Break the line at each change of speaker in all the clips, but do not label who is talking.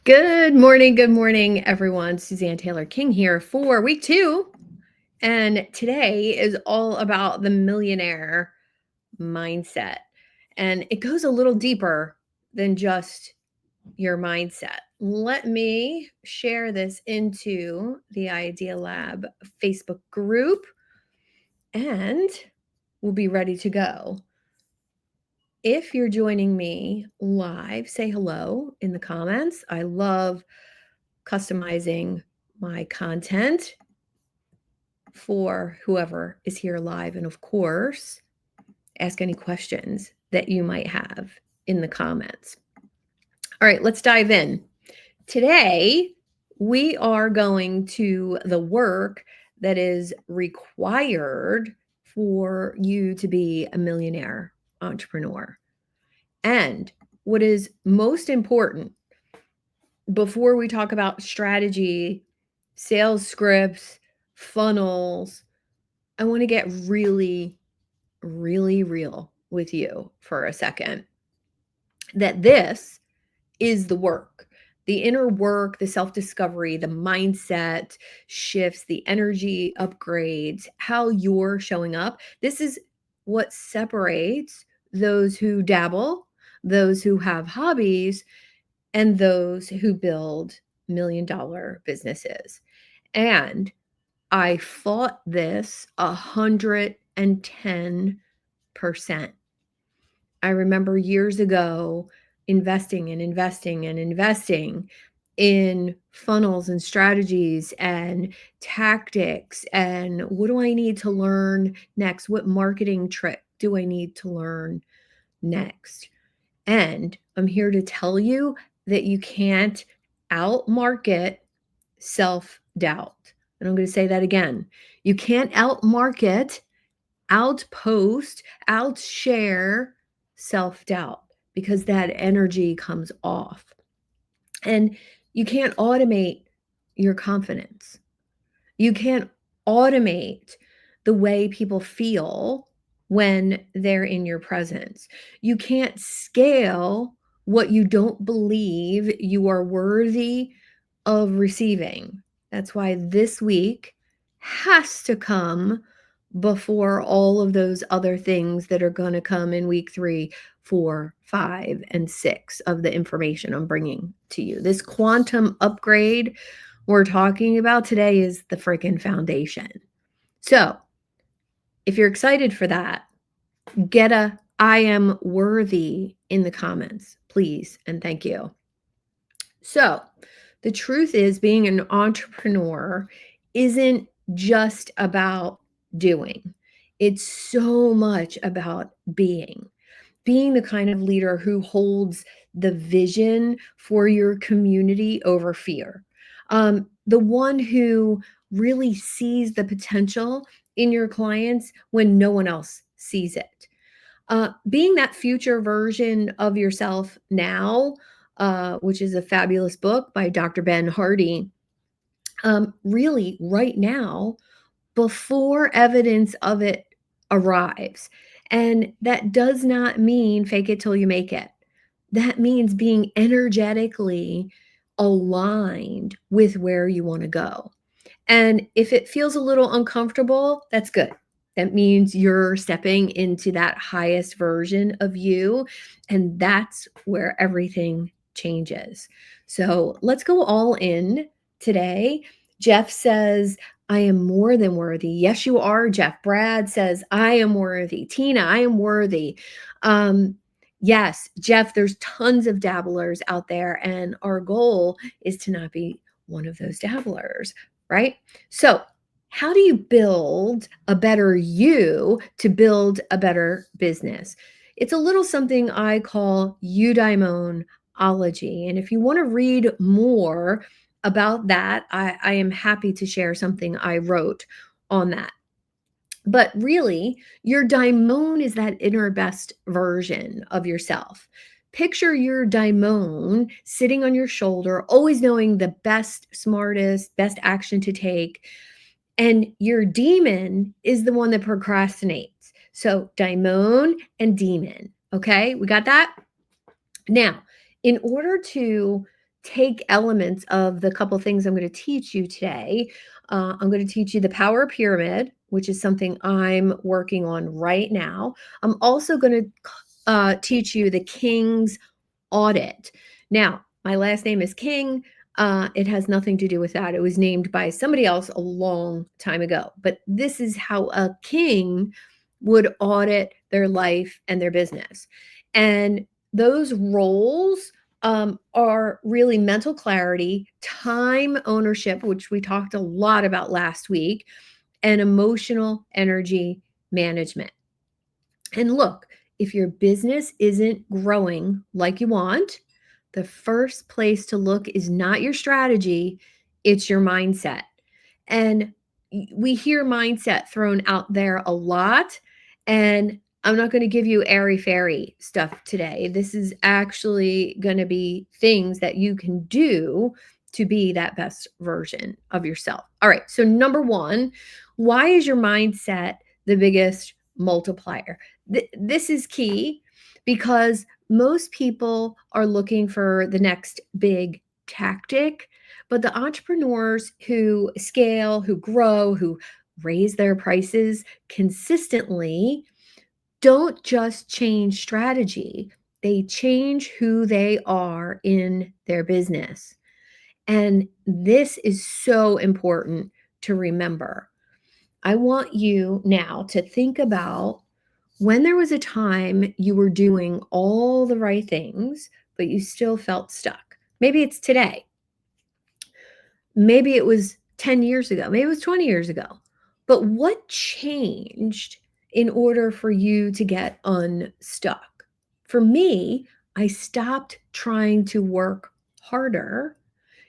Good morning, everyone. Suzanne Taylor King here for week 2. And today is all about the millionaire mindset. And it goes a little deeper than just your mindset. Let me share this into the Idea Lab Facebook group and we'll be ready to go. If you're joining me live, say hello in the comments. I love customizing my content for whoever is here live. And of course, ask any questions that you might have in the comments. All right, let's dive in. Today, we are going to the work that is required for you to be a millionaire entrepreneur. And what is most important before we talk about strategy, sales scripts, funnels, I want to get really, really real with you for a second. That this is the work, the inner work, the self discovery, the mindset shifts, the energy upgrades, how you're showing up. This is what separates those who dabble, those who have hobbies, and those who build $1,000,000 businesses. And I fought this 110%. I remember years ago investing and investing and investing in funnels and strategies and tactics. And what do I need to learn next? What marketing trick do I need to learn next? And I'm here to tell you that you can't outmarket self-doubt. And I'm going to say that again. You can't outmarket, outpost, outshare self-doubt because that energy comes off. And you can't automate your confidence. You can't automate the way people feel when they're in your presence. You can't scale what you don't believe you are worthy of receiving. That's why this week has to come before all of those other things that are going to come in week 3, 4, 5, and 6 of the information I'm bringing to you. This quantum upgrade we're talking about today is the freaking foundation. So if you're excited for that, get a I am worthy in the comments, please. And thank you. So the truth is, being an entrepreneur isn't just about doing. It's so much about being the kind of leader who holds the vision for your community over fear. The one who really sees the potential in your clients when no one else sees it. Being that future version of yourself now, which is a fabulous book by Dr. Ben Hardy, really right now, before evidence of it arrives. And that does not mean fake it till you make it. That means being energetically aligned with where you want to go. And if it feels a little uncomfortable, that's good. That means you're stepping into that highest version of you. And that's where everything changes. So let's go all in today. Jeff says, I am more than worthy. Yes, you are, Jeff. Brad says, I am worthy. Tina, I am worthy. Yes, Jeff, there's tons of dabblers out there. And our goal is to not be one of those dabblers, right? So how do you build a better you to build a better business? It's a little something I call eudaimonology. And if you want to read more about that, I am happy to share something I wrote on that. But really, your daimon is that inner best version of yourself. Picture your daimon sitting on your shoulder, always knowing the best, smartest, best action to take. And your demon is the one that procrastinates. So daimon and demon. Okay, we got that? Now, in order to take elements of the couple things I'm going to teach you today. I'm going to teach you the power pyramid, which is something I'm working on right now. I'm also going to teach you the King's audit. Now, my last name is King. It has nothing to do with that. It was named by somebody else a long time ago. But this is how a king would audit their life and their business. And those roles are really mental clarity, time ownership, which we talked a lot about last week, and emotional energy management. And look, if your business isn't growing like you want, the first place to look is not your strategy, it's your mindset. And we hear mindset thrown out there a lot. And I'm not going to give you airy fairy stuff today. This is actually going to be things that you can do to be that best version of yourself. All right. So, number one, why is your mindset the biggest multiplier? This is key because most people are looking for the next big tactic, but the entrepreneurs who scale, who grow, who raise their prices consistently don't just change strategy, they change who they are in their business. And this is so important to remember. I want you now to think about when there was a time you were doing all the right things, but you still felt stuck. Maybe it's today. Maybe it was 10 years ago. Maybe it was 20 years ago. But what changed in order for you to get unstuck? For me, I stopped trying to work harder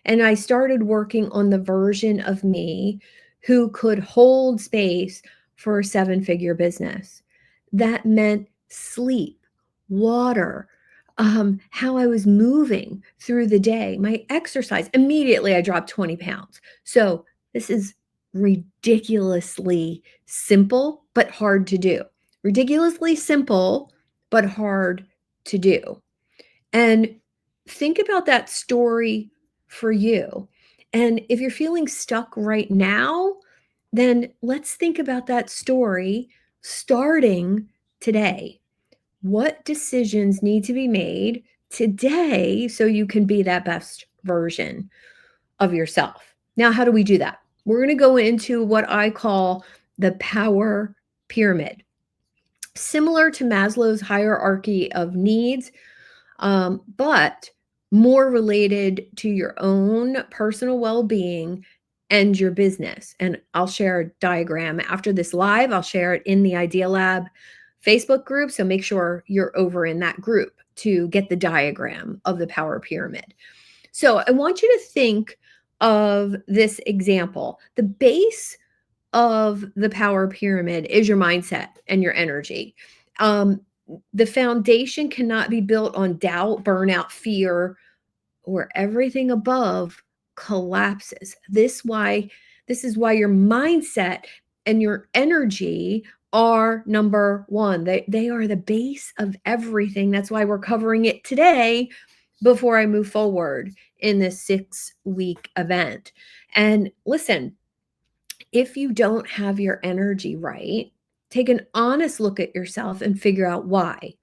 and I started working on the version of me who could hold space for a seven-figure business. That meant sleep, water, how I was moving through the day, my exercise. Immediately, I dropped 20 pounds. So, this is ridiculously simple, but hard to do. Ridiculously simple, but hard to do. And think about that story for you. And if you're feeling stuck right now, then let's think about that story starting today. What decisions need to be made today so you can be that best version of yourself? Now, how do we do that? We're going to go into what I call the power pyramid. Similar to Maslow's hierarchy of needs, but more related to your own personal well being and your business. And I'll share a diagram after this live. I'll share it in the Idea Lab Facebook group. So make sure you're over in that group to get the diagram of the power pyramid. So I want you to think of this example. The base of the power pyramid is your mindset and your energy. The foundation cannot be built on doubt, burnout, fear, or everything above collapses. This is why your mindset and your energy are number one. They are the base of everything. That's why we're covering it today before I move forward in this 6-week event. And listen, if you don't have your energy right, take an honest look at yourself and figure out why.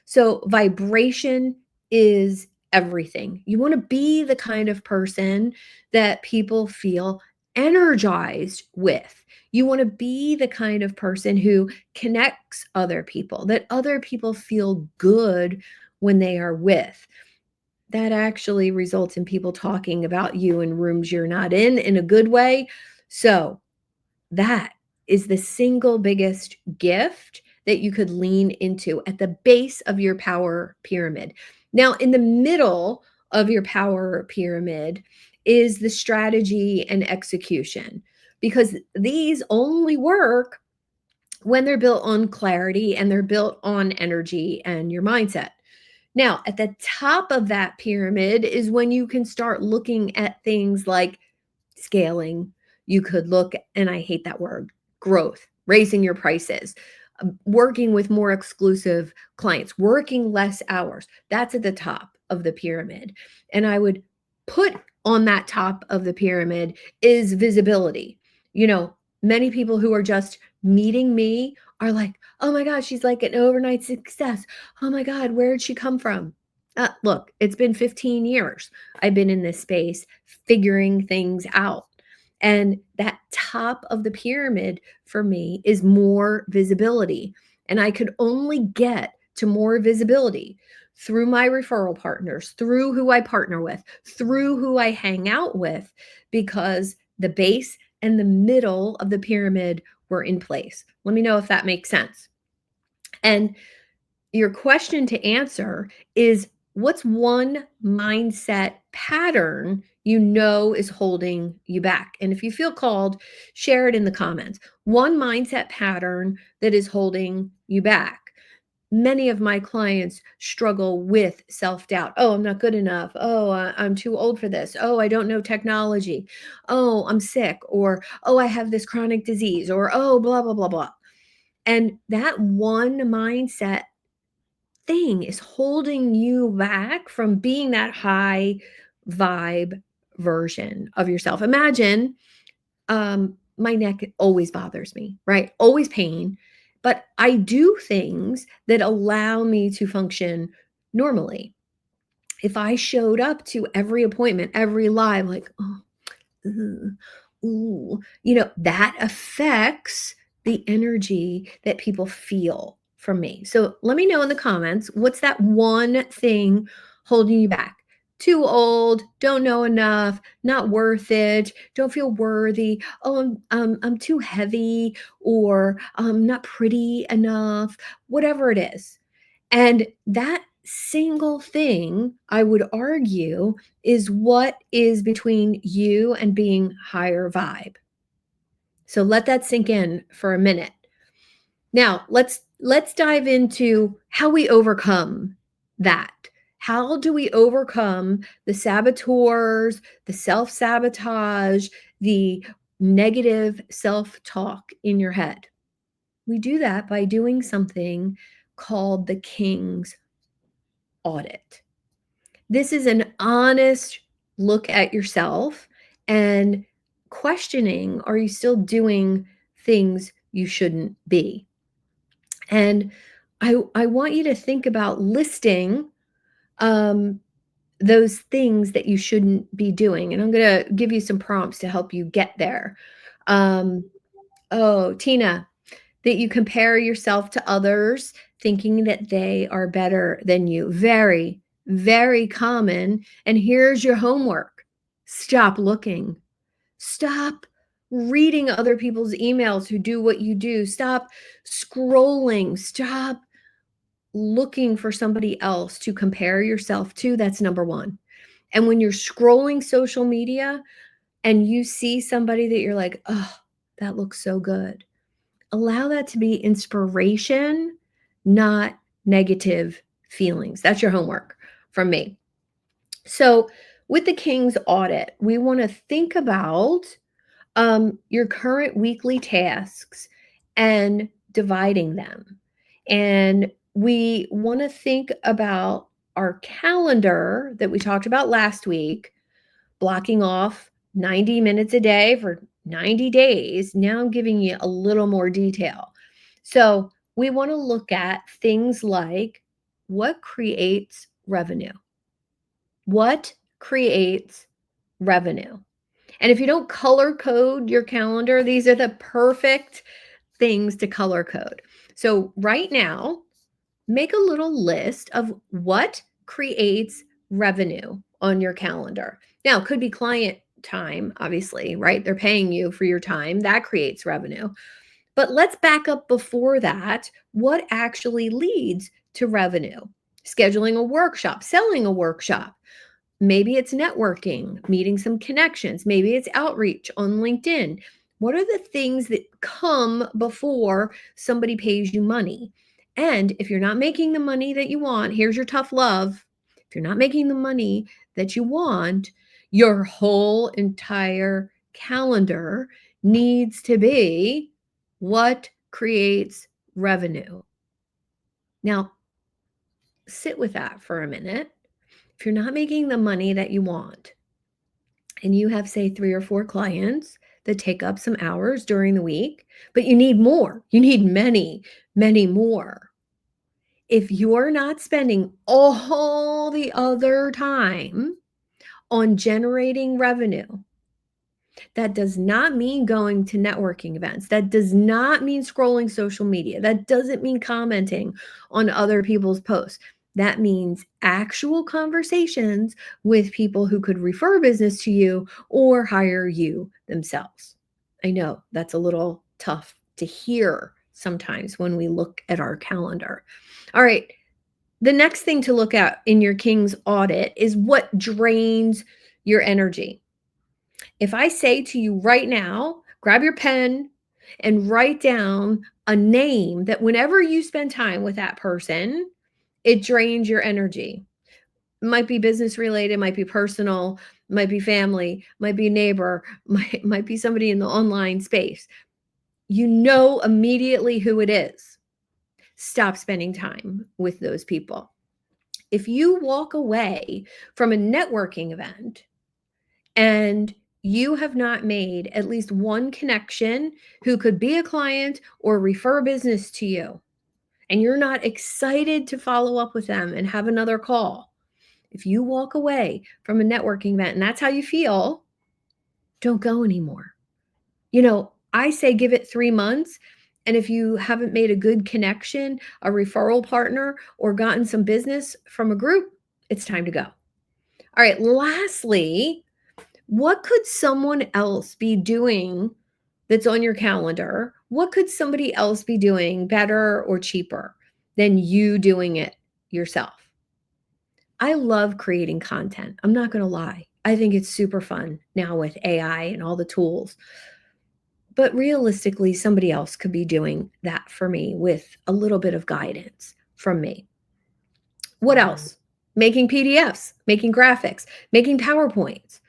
So, vibration is everything. You want to be the kind of person that people feel energized with. You want to be the kind of person who connects other people, that other people feel good when they are with. That actually results in people talking about you in rooms you're not in a good way. So, that is the single biggest gift that you could lean into at the base of your power pyramid. Now, in the middle of your power pyramid is the strategy and execution, because these only work when they're built on clarity and they're built on energy and your mindset. Now, at the top of that pyramid is when you can start looking at things like scaling. You could look, and I hate that word, growth, raising your prices, working with more exclusive clients, working less hours. That's at the top of the pyramid. And I would put on that top of the pyramid is visibility. You know, many people who are just meeting me are like, oh my God, she's like an overnight success. Oh my God, where did she come from? Look, it's been 15 years. I've been in this space figuring things out. And that top of the pyramid for me is more visibility. And I could only get to more visibility through my referral partners, through who I partner with, through who I hang out with, because the base and the middle of the pyramid were in place. Let me know if that makes sense. And your question to answer is, what's one mindset pattern you know is holding you back? And if you feel called, share it in the comments. One mindset pattern that is holding you back. Many of my clients struggle with self-doubt. Oh, I'm not good enough. Oh, I'm too old for this. Oh, I don't know technology. Oh, I'm sick. Or, oh, I have this chronic disease. Or, oh, blah, blah, blah, blah. And that one mindset thing is holding you back from being that high vibe version of yourself. Imagine, my neck always bothers me, right? Always pain, but I do things that allow me to function normally. If I showed up to every appointment, every live, like, oh, ooh, that affects the energy that people feel from me. So let me know in the comments, what's that one thing holding you back? Too old, don't know enough, not worth it, don't feel worthy. Oh, I'm too heavy, or I'm not pretty enough, whatever it is. And that single thing, I would argue, is what is between you and being higher vibe. So let that sink in for a minute. Now, let's dive into how we overcome that. How do we overcome the saboteurs, the self-sabotage, the negative self-talk in your head? We do that by doing something called the King's Audit. This is an honest look at yourself and questioning, are you still doing things you shouldn't be? And I want you to think about listing um, those things that you shouldn't be doing. And I'm going to give you some prompts to help you get there. Um, oh, Tina, that you compare yourself to others, thinking that they are better than you. Very, very common. And here's your homework: stop looking. Stop reading other people's emails who do what you do. Stop scrolling. Stop looking for somebody else to compare yourself to. That's number one. And when you're scrolling social media and you see somebody that you're like, oh, that looks so good, allow that to be inspiration, not negative feelings. That's your homework from me. So, with the King's Audit, we want to think about your current weekly tasks and dividing them. And we want to think about our calendar that we talked about last week, blocking off 90 minutes a day for 90 days. Now I'm giving you a little more detail. So we want to look at things like, what creates revenue? What creates revenue? And if you don't color code your calendar, these are the perfect things to color code. So right now, make a little list of what creates revenue on your calendar. Now, it could be client time, obviously, right? They're paying you for your time. That creates revenue. But let's back up before that. What actually leads to revenue? Scheduling a workshop, selling a workshop. Maybe it's networking, meeting some connections. Maybe it's outreach on LinkedIn. What are the things that come before somebody pays you money? And if you're not making the money that you want, here's your tough love. If you're not making the money that you want, your whole entire calendar needs to be what creates revenue. Now, sit with that for a minute. If you're not making the money that you want, and you have, say, 3 or 4 clients that take up some hours during the week, but you need more. You need many, many more. If you're not spending all the other time on generating revenue, that does not mean going to networking events. That does not mean scrolling social media. That doesn't mean commenting on other people's posts. That means actual conversations with people who could refer business to you or hire you themselves. I know that's a little tough to hear sometimes when we look at our calendar. All right. The next thing to look at in your King's audit is what drains your energy. If I say to you right now, grab your pen and write down a name that whenever you spend time with that person, it drains your energy. It might be business related, might be personal, might be family, might be neighbor, might be somebody in the online space. You know immediately who it is. Stop spending time with those people. If you walk away from a networking event and you have not made at least one connection who could be a client or refer business to you, and you're not excited to follow up with them and have another call, if you walk away from a networking event and that's how you feel, don't go anymore. I say give it 3 months. And if you haven't made a good connection, a referral partner, or gotten some business from a group, it's time to go. All right. Lastly, what could someone else be doing that's on your calendar? What could somebody else be doing better or cheaper than you doing it yourself? I love creating content. I'm not going to lie. I think it's super fun now with AI and all the tools. But realistically, somebody else could be doing that for me with a little bit of guidance from me. What else? Making PDFs, making graphics, making PowerPoints.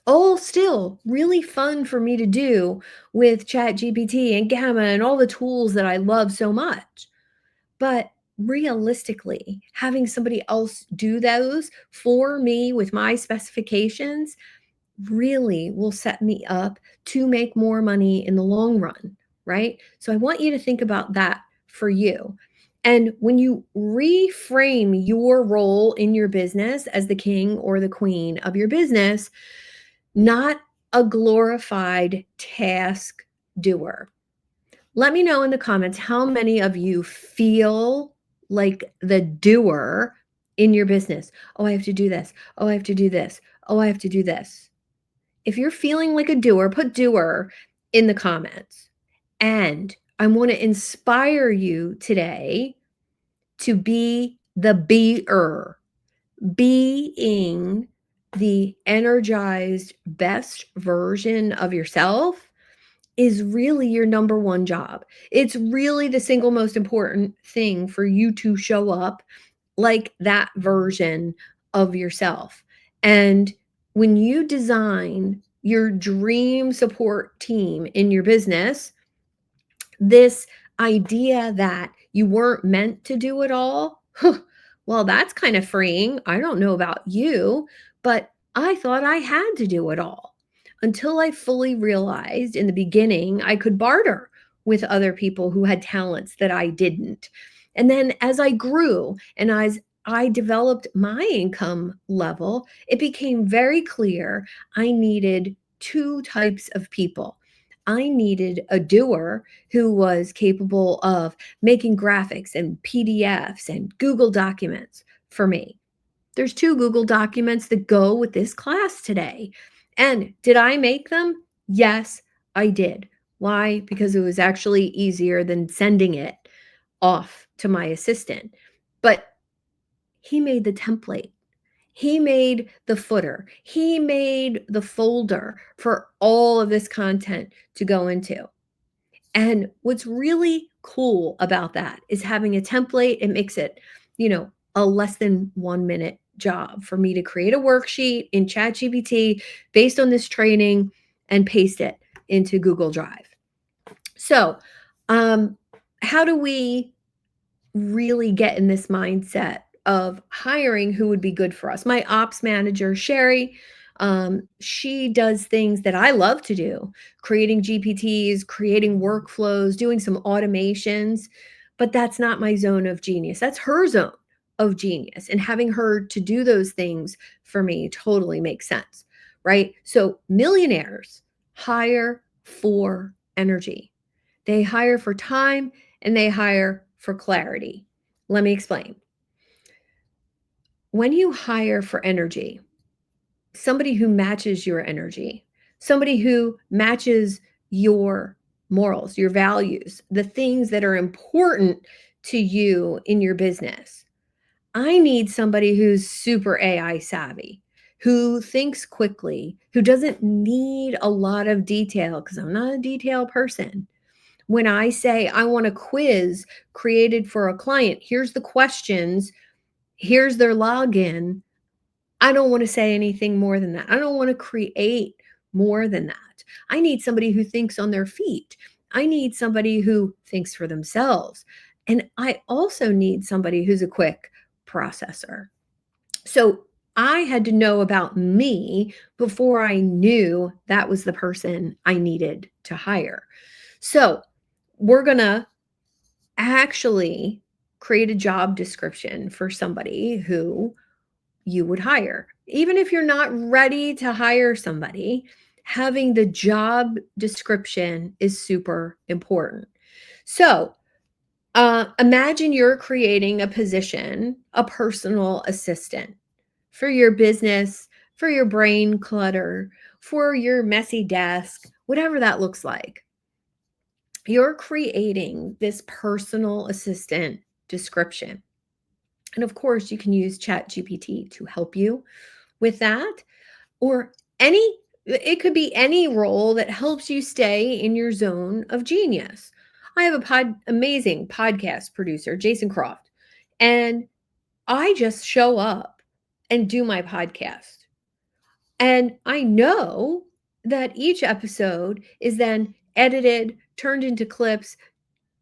All still really fun for me to do with ChatGPT and Gamma and all the tools that I love so much. But realistically, having somebody else do those for me with my specifications really will set me up to make more money in the long run, right? So I want you to think about that for you. And when you reframe your role in your business as the king or the queen of your business, not a glorified task doer. Let me know in the comments how many of you feel like the doer in your business. Oh, I have to do this. Oh, I have to do this. Oh, I have to do this. If you're feeling like a doer, put doer in the comments. And I want to inspire you today to be the beer, being the energized best version of yourself is really your number one job. It's really the single most important thing for you to show up like that version of yourself. And when you design your dream support team in your business, this idea that you weren't meant to do it all, well, that's kind of freeing. I don't know about you, but I thought I had to do it all until I fully realized in the beginning I could barter with other people who had talents that I didn't. And then as I grew and as I developed my income level, it became very clear I needed two types of people. I needed a doer who was capable of making graphics and PDFs and Google documents for me. There's 2 Google documents that go with this class today. And did I make them? Yes, I did. Why? Because it was actually easier than sending it off to my assistant. But he made the template. He made the footer. He made the folder for all of this content to go into. And what's really cool about that is having a template. It makes it, a less than 1 minute job for me to create a worksheet in ChatGPT based on this training and paste it into Google Drive. So, how do we really get in this mindset of hiring who would be good for us? My ops manager, Sherry, She does things that I love to do, creating GPTs, creating workflows, doing some automations, but that's not my zone of genius. That's her zone of genius. And having her to do those things for me totally makes sense, right? So millionaires hire for energy. They hire for time and they hire for clarity. Let me explain. When you hire for energy, somebody who matches your energy, somebody who matches your morals, your values, the things that are important to you in your business. I need somebody who's super AI savvy, who thinks quickly, who doesn't need a lot of detail because I'm not a detail person. When I say I want a quiz created for a client, here's the questions, here's their login. I don't want to say anything more than that. I don't want to create more than that. I need somebody who thinks on their feet. I need somebody who thinks for themselves. And I also need somebody who's a quick processor. So I had to know about me before I knew that was the person I needed to hire. So we're going to actually create a job description for somebody who you would hire. Even if you're not ready to hire somebody, having the job description is super important. So, imagine you're creating a position, a personal assistant for your business, for your brain clutter, for your messy desk, whatever that looks like. You're creating this personal assistant description. And of course, you can use ChatGPT to help you with that, or it could be any role that helps you stay in your zone of genius. I have amazing podcast producer, Jason Croft, and I just show up and do my podcast. And I know that each episode is then edited, turned into clips,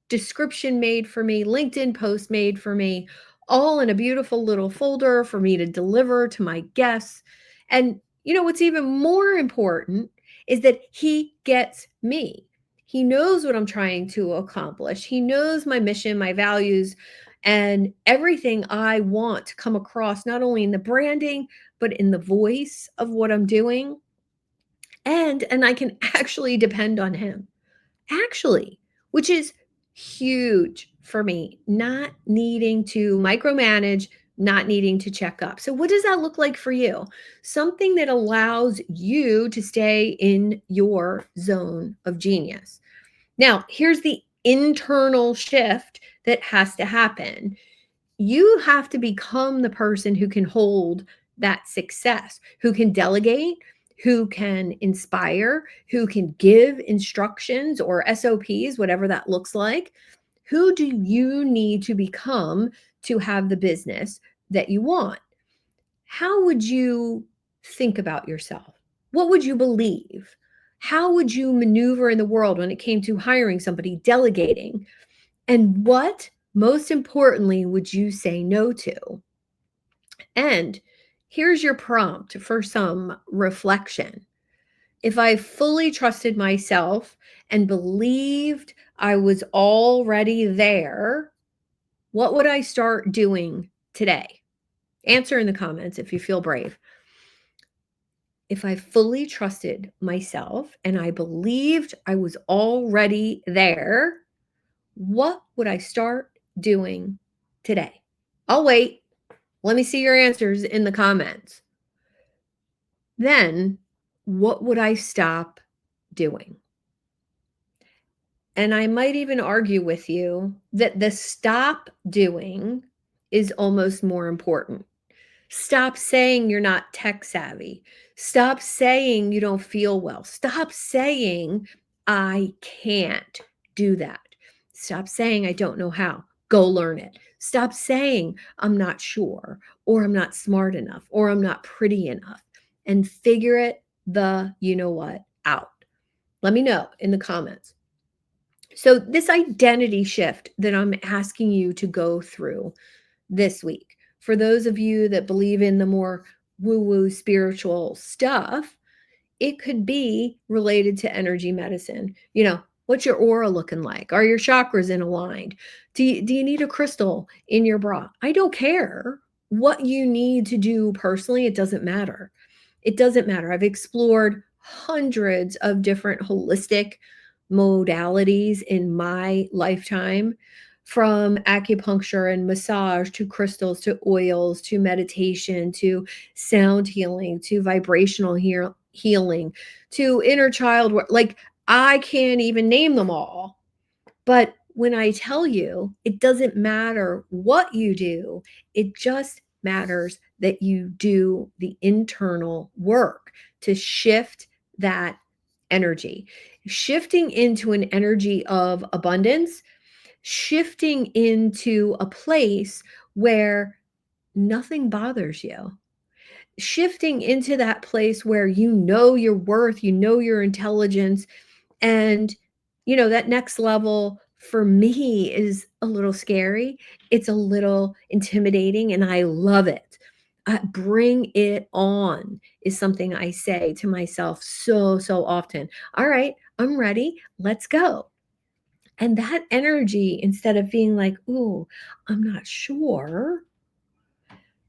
description made for me, LinkedIn post made for me, all in a beautiful little folder for me to deliver to my guests. And what's even more important is that he gets me. He knows what I'm trying to accomplish. He knows my mission, my values, and everything I want to come across, not only in the branding, but in the voice of what I'm doing. And I can actually depend on him. Actually, which is huge for me, not needing to micromanage, not needing to check up. So, what does that look like for you? Something that allows you to stay in your zone of genius. Now, here's the internal shift that has to happen. You have to become the person who can hold that success, who can delegate, who can inspire, who can give instructions or SOPs, whatever that looks like. Who do you need to become to have the business that you want? How would you think about yourself? What would you believe? How would you maneuver in the world when it came to hiring somebody, delegating? And what, most importantly, would you say no to? And here's your prompt for some reflection. If I fully trusted myself and believed I was already there, what would I start doing today? Answer in the comments if you feel brave. If I fully trusted myself and I believed I was already there, what would I start doing today? I'll wait. Let me see your answers in the comments. Then, what would I stop doing? And I might even argue with you that the stop doing is almost more important. Stop saying you're not tech savvy. Stop saying you don't feel well. Stop saying I can't do that. Stop saying I don't know how. Go learn it. Stop saying I'm not sure, or I'm not smart enough, or I'm not pretty enough, and figure it out. Let me know in the comments. So, this identity shift that I'm asking you to go through this week, for those of you that believe in the more woo-woo spiritual stuff. It could be related to energy medicine. What's your aura looking like? Are your chakras in aligned? Do you need a crystal in your bra? I don't care what you need to do personally. It doesn't matter. It doesn't matter. I've explored hundreds of different holistic modalities in my lifetime, from acupuncture and massage to crystals to oils to meditation to sound healing to vibrational healing to inner child work. Like, I can't even name them all. But when I tell you, it doesn't matter what you do, it just matters that you do the internal work to shift that energy. Shifting into an energy of abundance, shifting into a place where nothing bothers you, shifting into that place where you know your worth, you know your intelligence. And, that next level for me is a little scary. It's a little intimidating, and I love it. Bring it on is something I say to myself so, so often. All right, I'm ready. Let's go. And that energy, instead of being like, ooh, I'm not sure,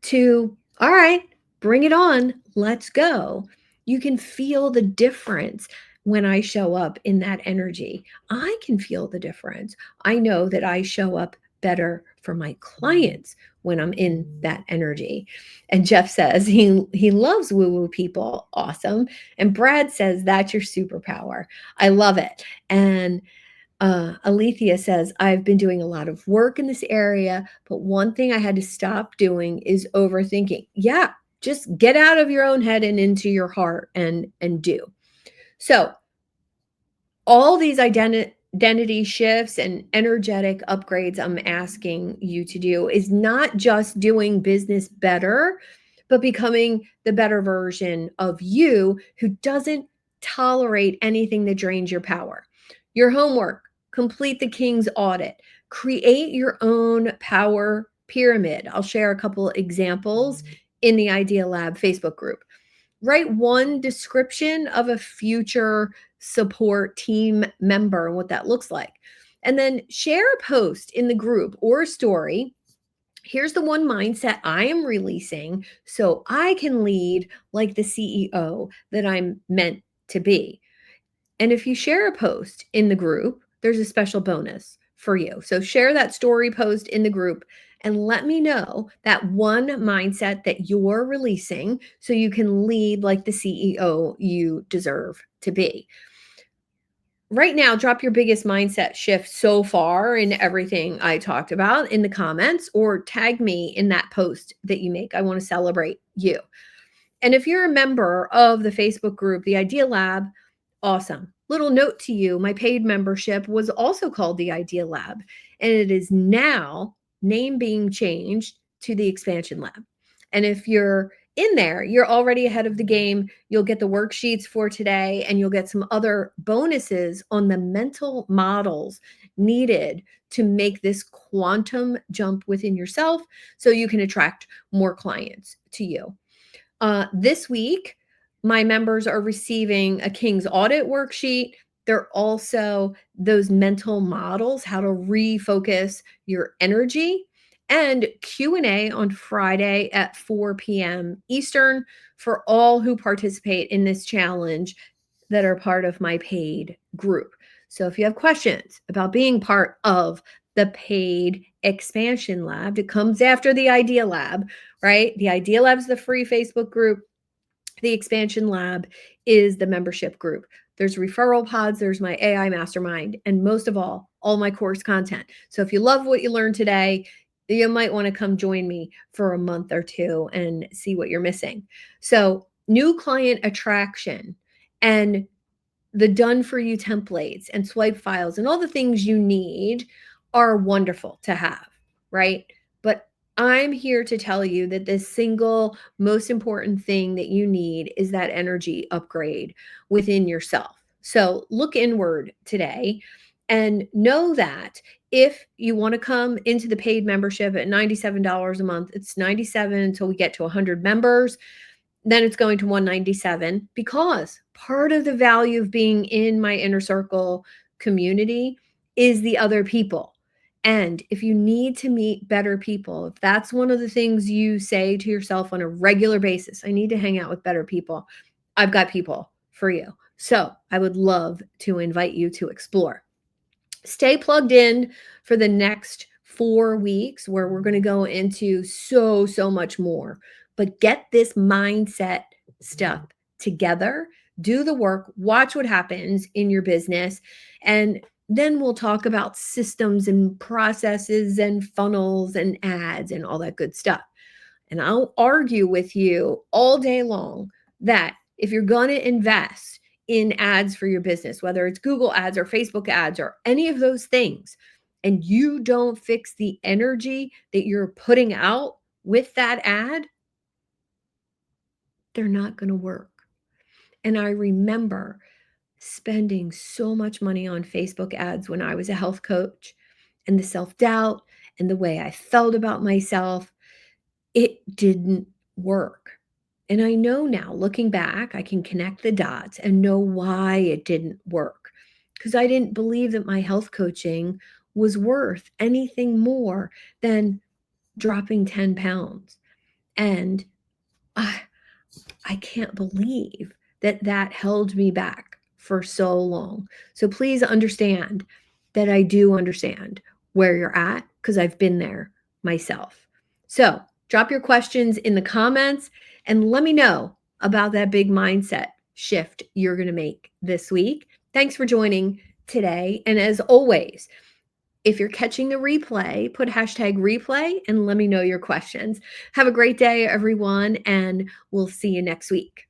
to, all right, bring it on, let's go. You can feel the difference when I show up in that energy. I can feel the difference. I know that I show up better for my clients when I'm in that energy. And Jeff says he loves woo-woo people. Awesome. And Brad says that's your superpower. I love it. And Alethea says, I've been doing a lot of work in this area, but one thing I had to stop doing is overthinking. Yeah, just get out of your own head and into your heart and do. So all these identity shifts and energetic upgrades I'm asking you to do is not just doing business better, but becoming the better version of you who doesn't tolerate anything that drains your power. Your homework: complete the King's Audit, create your own power pyramid. I'll share a couple examples in the Idea Lab Facebook group. Write one description of a future support team member and what that looks like. And then share a post in the group or a story. Here's the one mindset I am releasing so I can lead like the CEO that I'm meant to be. And if you share a post in the group, there's a special bonus for you. So share that story post in the group and let me know that one mindset that you're releasing so you can lead like the CEO you deserve to be. Right now, drop your biggest mindset shift so far in everything I talked about in the comments, or tag me in that post that you make. I want to celebrate you. And if you're a member of the Facebook group, the Idea Lab, awesome. Little note to you, my paid membership was also called the Idea Lab, and it is now name being changed to the Expansion Lab. And if you're in there, you're already ahead of the game. You'll get the worksheets for today, and you'll get some other bonuses on the mental models needed to make this quantum jump within yourself so you can attract more clients to you. This week, my members are receiving a King's Audit worksheet. They're also those mental models, how to refocus your energy, and Q&A on Friday at 4 p.m. Eastern for all who participate in this challenge that are part of my paid group. So if you have questions about being part of the paid Expansion Lab, it comes after the Idea Lab, right? The Idea Lab is the free Facebook group. The Expansion Lab is the membership group. There's referral pods, there's my AI mastermind, and most of all my course content. So if you love what you learned today, you might want to come join me for a month or two and see what you're missing. So new client attraction and the done for you templates and swipe files and all the things you need are wonderful to have, right? But I'm here to tell you that the single most important thing that you need is that energy upgrade within yourself. So look inward today and know that if you want to come into the paid membership at $97 a month, it's $97 until we get to 100 members. then it's going to 197 because part of the value of being in my inner circle community is the other people. And if you need to meet better people, if that's one of the things you say to yourself on a regular basis, I need to hang out with better people, I've got people for you. So I would love to invite you to explore. Stay plugged in for the next 4 weeks where we're going to go into so much more. But get this mindset stuff together, do the work, watch what happens in your business, and then we'll talk about systems and processes and funnels and ads and all that good stuff. And I'll argue with you all day long that if you're going to invest in ads for your business, whether it's Google ads or Facebook ads or any of those things, and you don't fix the energy that you're putting out with that ad, they're not going to work. And I remember spending so much money on Facebook ads when I was a health coach, and the self-doubt and the way I felt about myself, it didn't work. And I know now, looking back, I can connect the dots and know why it didn't work. Because I didn't believe that my health coaching was worth anything more than dropping 10 pounds. And I can't believe that that held me back for so long. So please understand that I do understand where you're at because I've been there myself. So drop your questions in the comments and let me know about that big mindset shift you're going to make this week. Thanks for joining today. And as always, if you're catching the replay, put hashtag replay and let me know your questions. Have a great day, everyone, and we'll see you next week.